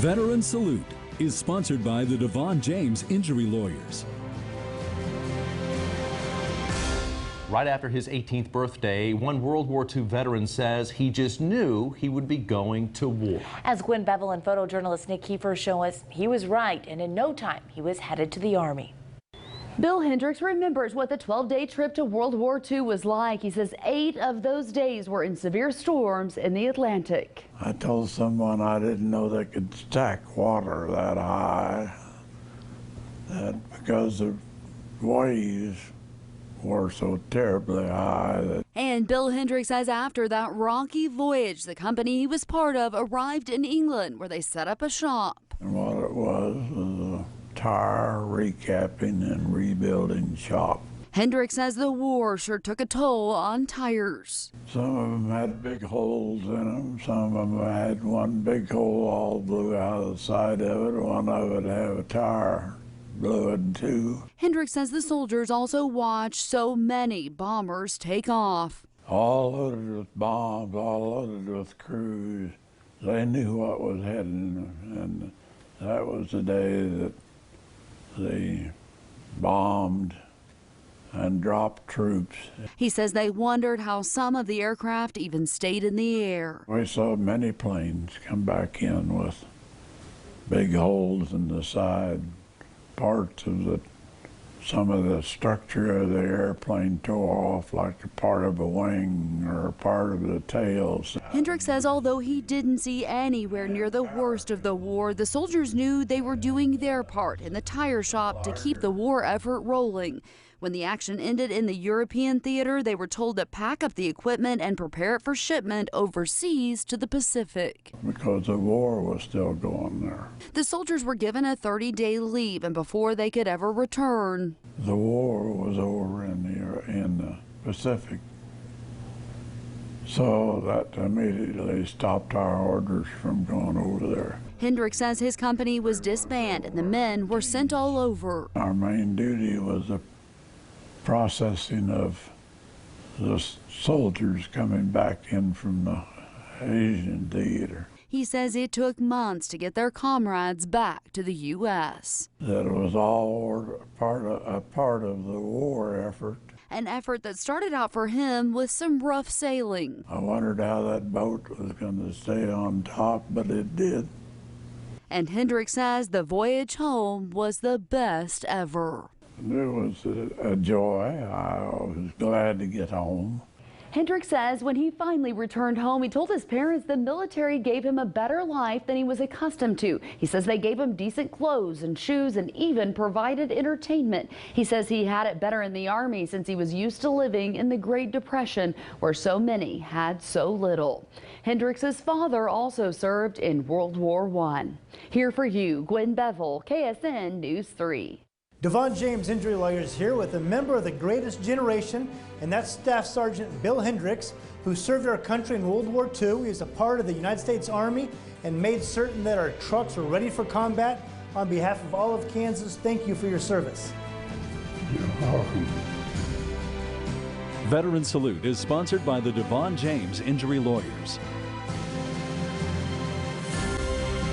Veteran Salute is sponsored by the Devon James Injury Lawyers. Right after his 18th birthday, one World War II veteran says he just knew he would be going to war. As Gwen Bevel and photojournalist Nick Kiefer show us, he was right, and in no time he was headed to the Army. Bill Hendrix remembers what the 12-day trip to World War II was like. He says 8 of those days were in severe storms in the Atlantic. I told someone I didn't know they could stack water that high, that because the waves were so terribly high. And Bill Hendrix says after that rocky voyage, the company he was part of arrived in England where they set up a shop. And what it was a tire recapping and rebuilding shop. Hendrix says the war sure took a toll on tires. Some of them had big holes in them. Some of them had one big hole all blew out of the side of it. One of it had a tire blew in two. Hendrix says the soldiers also watched so many bombers take off. All loaded with bombs, all loaded with crews. They knew what was heading, and that was the day that they bombed and dropped troops. He says they wondered how some of the aircraft even stayed in the air. We saw many planes come back in with big holes in the side parts of some of the structure of the airplane tore off, like a part of a wing or a part of the tails. Hendrix says although he didn't see anywhere near the worst of the war, the soldiers knew they were doing their part in the tire shop to keep the war effort rolling. When the action ended in the European theater, they were told to pack up the equipment and prepare it for shipment overseas to the Pacific. Because the war was still going there. The soldiers were given a 30-day leave, and before they could ever return, the war was over in the Pacific. So that immediately stopped our orders from going over there. Hendrix says his company was disbanded and the men were sent all over. Our main duty was the processing of the soldiers coming back in from the Asian theater. He says it took months to get their comrades back to the U.S. That it was all a part of the war effort. An effort that started out for him with some rough sailing. I wondered how that boat was going to stay on top, but it did. And Hendrix says the voyage home was the best ever. It was a joy. I was glad to get home. Hendrix says when he finally returned home, he told his parents the military gave him a better life than he was accustomed to. He says they gave him decent clothes and shoes and even provided entertainment. He says he had it better in the Army since he was used to living in the Great Depression where so many had so little. Hendrix's father also served in World War I. Here for you, Gwen Bevel, KSN News 3. Devon James Injury Lawyers here with a member of the greatest generation, and that's Staff Sergeant Bill Hendrix, who served our country in World War II. He was a part of the United States Army and made certain that our trucks were ready for combat. On behalf of all of Kansas, thank you for your service. You're welcome. Veteran Salute is sponsored by the Devon James Injury Lawyers.